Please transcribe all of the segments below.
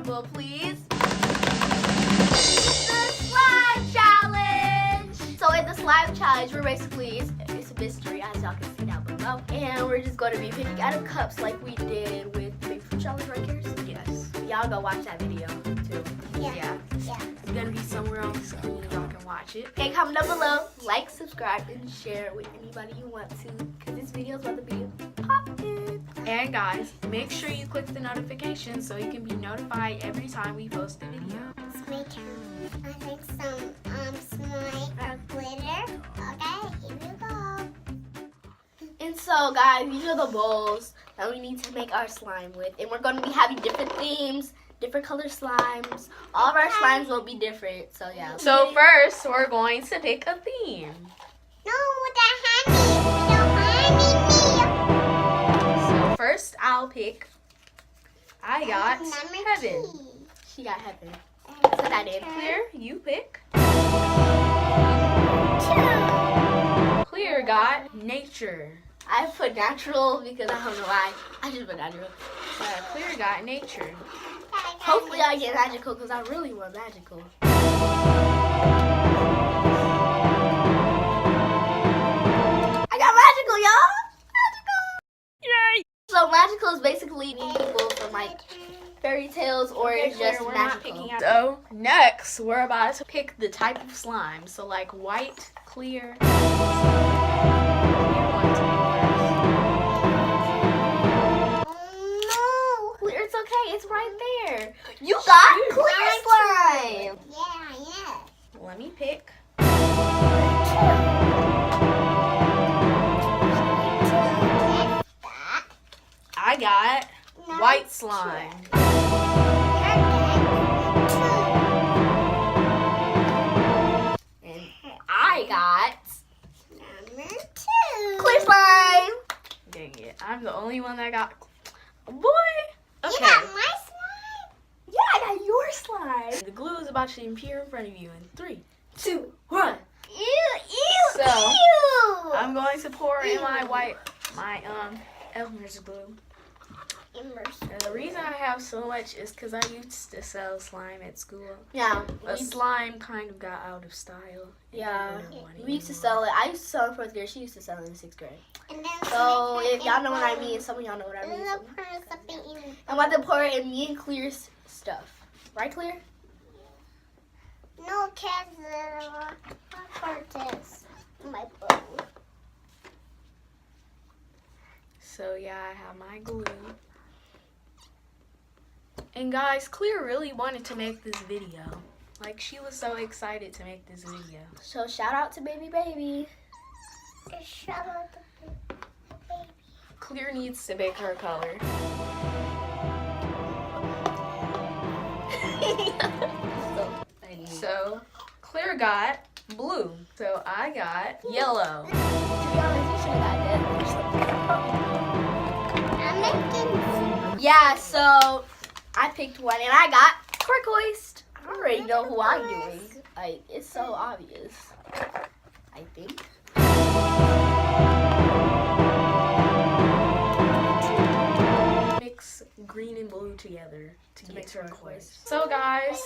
drum roll, please. The slime challenge. So in the slime challenge, we're basically it's a mystery, as y'all can see down below, and we're just going to be picking out of cups like we did with the Big Fruit Challenge, right, Karis? Yes. Y'all go watch that video too. Yeah. It's gonna be somewhere on the screen. Y'all can watch it. Okay, comment down below, like, subscribe, and share with anybody you want to, because this video is about to be poppin'. And guys, make sure you click the notification so you can be notified every time we post a video. It's my turn. I think some slime glitter. Okay, here we go. And so guys, these are the bowls that we need to make our slime with, and we're going to be having different themes, different color slimes. All of our slimes will be different, so yeah. So first, we're going to pick a theme. No, the honey. So first, I'll pick. I got heaven. She got heaven. Put that in. Clear, you pick. Clear got nature. I put natural because I don't know why. I just put natural. Clear got nature. Hopefully I get magical because I really want magical. I got magical, y'all! Magical! Yay! So magical is basically people from like fairy tales or it's just we're magical. not picking out. So next, we're about to pick the type of slime. So like white, clear. It's okay, it's right there. You got clear slime. Yeah. Let me pick. I got white slime. And I got Number 2. clear slime. Dang it, I'm the only one that got. Boy. You Okay. got my slime? Yeah, I got your slime. The glue is about to appear in front of you in 3, 2, 1. Ew. So, Ew. I'm going to pour in my Elmer's glue. And the reason I have so much is because I used to sell slime at school. Yeah. But slime kind of got out of style. Yeah. I don't want it We used to anymore. sell it. I used to sell it in 4th grade. She used to sell it in 6th grade. And then So if y'all know what I mean, some of y'all know what I mean. I'm about to pour it in me and Clear's stuff. Right, Clear? No cats this. My bowl. So yeah, I have my glue. And guys, Clear really wanted to make this video. Like, she was so excited to make this video. So shout out to baby. Shut up. Clear needs to pick her color. So, Clear got blue. So I got yellow. To be honest, you should have got I'm making that. Yeah, so I picked one and I got turquoise. I already know who I'm doing. Like, it's so obvious. I think. Mix green and blue together to get turquoise. So guys,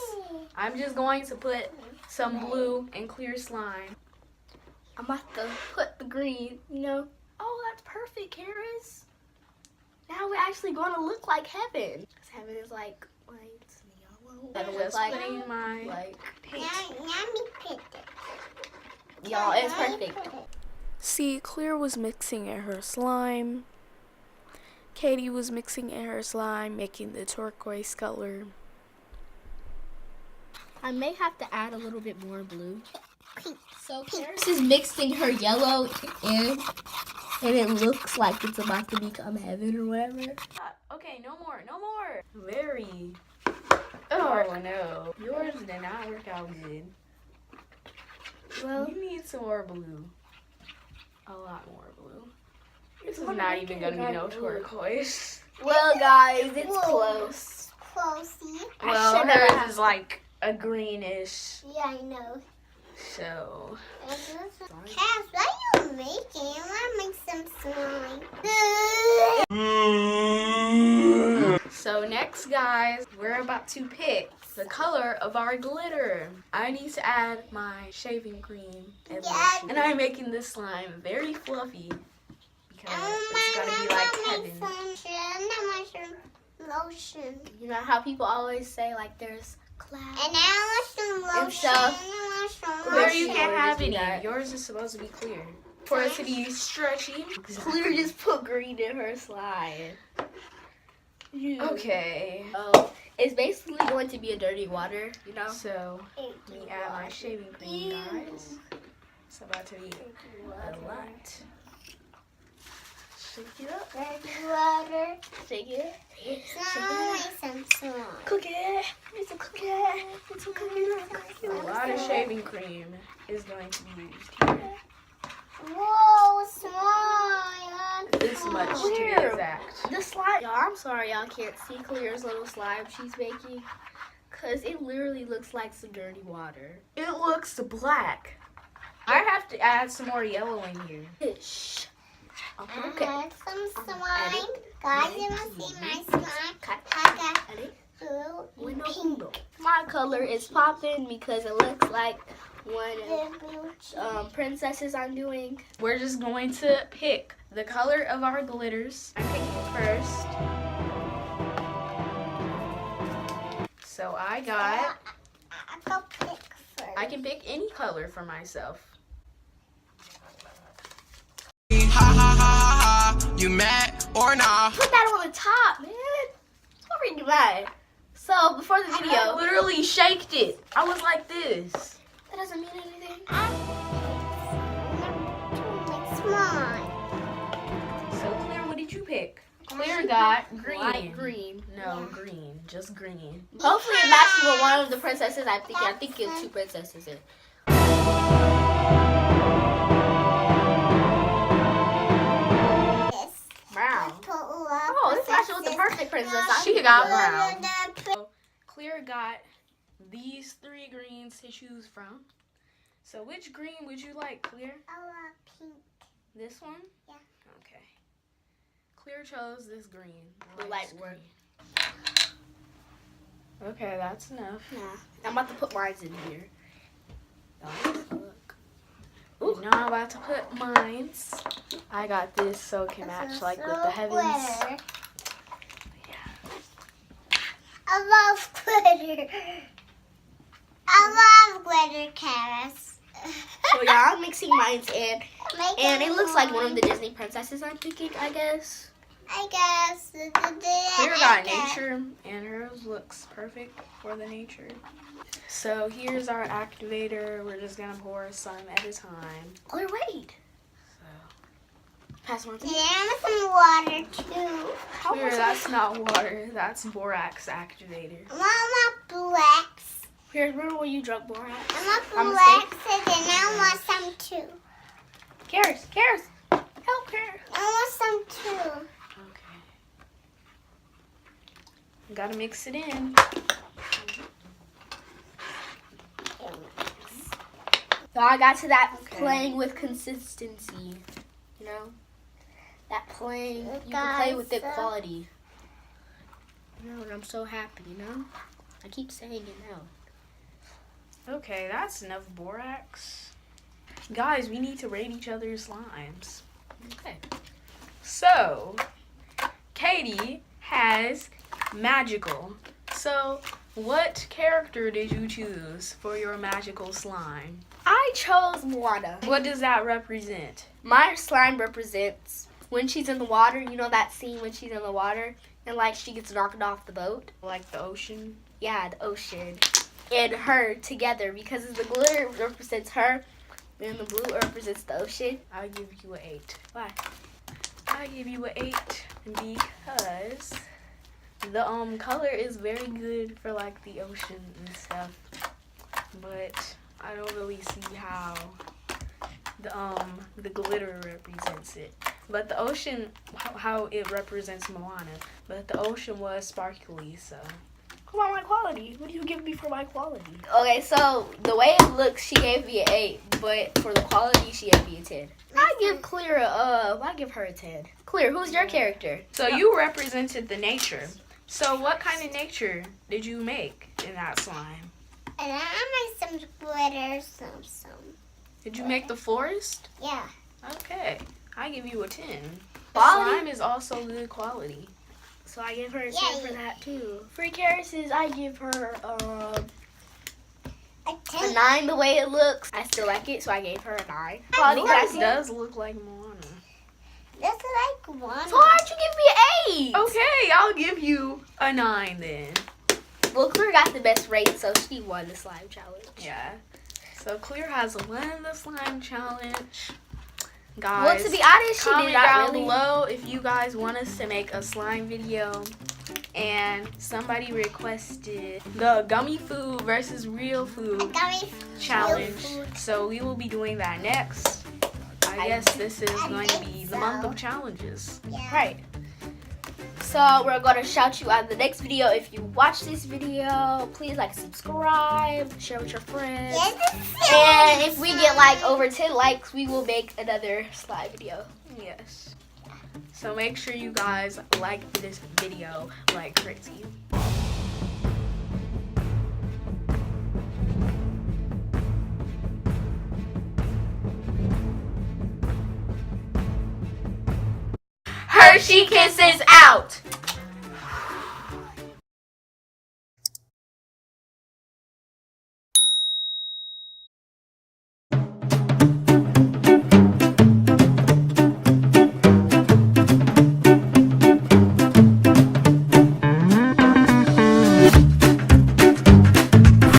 I'm just going to put some blue and clear slime. I'm about to put the green, you know. Oh, that's perfect, Karis. Now we're actually going to look like heaven. Because heaven is like white and yellow. I'm It just looks like, putting my like, paint. Now me pick it. y'all, it's perfect. See, Clear was mixing in her slime. Katie was mixing in her slime, making the turquoise color. I may have to add a little bit more blue. So Karis is mixing her yellow in, and it looks like it's about to become heaven or whatever. Okay, no more. Very. Oh no, yours did not work out good. Well, You need some more blue. A lot more blue. This is wanna not make even it gonna be dark no blue. turquoise. well, guys, it's Whoa. close. Closey. Well, should've hers had- is like a greenish. Yeah, I know. So Cass, what are you making? I want to make some slime. So next, guys, we're about to pick the color of our glitter. I need to add my shaving cream and lotion. And I'm making this slime very fluffy because it's gonna be like heaven. Lotion. You know how people always say like there's clouds. And now I want some lotion. And stuff. I want some Clear, lotion. you can't have do any. that. Yours is supposed to be clear. For it to be stretchy. Clear just put green in her slime. Okay. Oh, it's basically going to be a dirty water, you know? So, let me add my shaving cream, guys. It's about to be a lot. Shake it up. Dirty water. Shake it. Now some slime. Cook it. It's a cookie. It's a cookie. A lot of shaving cream is going to be used here. Whoa, slime. This much to be Clear. exact. The slime. Y'all, I'm sorry y'all can't see Clear's little slime she's making. Because it literally looks like some dirty water. It looks black. I have to add some more yellow in here. Shh. I Okay. had some slime. Guys, you want to see my slime? Cut. I got Ready? blue Window. and pink. My color is popping because it looks like one The blue of princesses I'm doing. We're just going to pick the color of our glitters. I'm picking first. So I got, I go pick first. I can pick any color for myself. Ha ha ha ha ha, you mad or nah? Put that on the top, man. What are you mad? So before the I video, literally shaked it. I was like this. that doesn't mean anything. Slime. So Clear, what did you pick? Clear got green. Light green. No, green. Just green. Hopefully it matches with one of the princesses. I think it's two princesses in. Yes. Brown. Oh, Oh, this matches with the perfect princess. I She think got it's brown. brown. So Clear got these 3 greens to choose from. So which green would you like, Clear? I want pink. This one? Yeah. Okay. Clear chose this green. The light one. Okay, that's enough. Nah, I'm about to put mine in here. Oh, look. Ooh. Now I'm about to put mines. I got this so it can match like with the heavens. I love glitter. I love glitter carrots. So yeah, I'm mixing mine in. And it looks like one of the Disney princesses I'm picking, I guess. I guess. Clear got nature, and hers looks perfect for the nature. So here's our activator. We're just gonna pour some at a time. Clear, wait. So Pass one to me. Yeah, I want some water too. How Clear, much that's not water. That's borax activator. I want blacks. Here, remember when you drunk borax? I I'm want a blacks and then I want some too. Karis, help Karis. I want some too. Okay. Gotta mix it in. So I got to that Okay. playing with consistency, you know? That playing, you can play with the Guys, quality. You know, and I'm so happy, you know? I keep saying it now. Okay, that's enough borax. Guys, we need to rate each other's slimes. Okay. So, Katie has magical. So, what character did you choose for your magical slime? I chose Moana. What does that represent? My slime represents when she's in the water, you know that scene when she's in the water and like she gets knocked off the boat? Like the ocean? Yeah, the ocean. And her together because the glitter represents her and the blue represents the ocean. I'll give you an 8. Why? I give you an 8 because the color is very good for like the ocean and stuff, but I don't really see how the glitter represents it. But the ocean, how it represents Moana, but the ocean was sparkly, so. Come on, my quality. What do you give me for my quality? Okay, so the way it looks, she gave me an 8, but for the quality, she gave me a 10. I give her a 10. Clear, who's your character? So you represented the nature. So what kind of nature did you make in that slime? And I made some glitter, some. Did you make the forest? Yeah. Okay, I give you a 10. Quality? Slime is also good quality. So I give her a 10 Yay. for that too. For Karis's, I give her A a 10. 9 the way it looks. I still like it, so I gave her a 9. Quality, Yours does look like Moana. This is like one. So why'd you give me an 8? Okay, I'll give you a 9 then. Well, Claire got the best rate, so she won the slime challenge. Yeah. So Clear has won the slime challenge. Guys, Well, to be honest, she comment did not down really. below if you guys want us to make a slime video. And somebody requested the gummy food versus real food Gummy challenge. food. So we will be doing that next. I guess this is going to be the month of challenges. Yeah. Right. So we're gonna shout you out in the next video. If you watch this video, please like, subscribe, share with your friends. Yes, it's And if we get like over 10 likes, we will make another slime video. Yes. So make sure you guys like this video like crazy. Hershey Kisses out!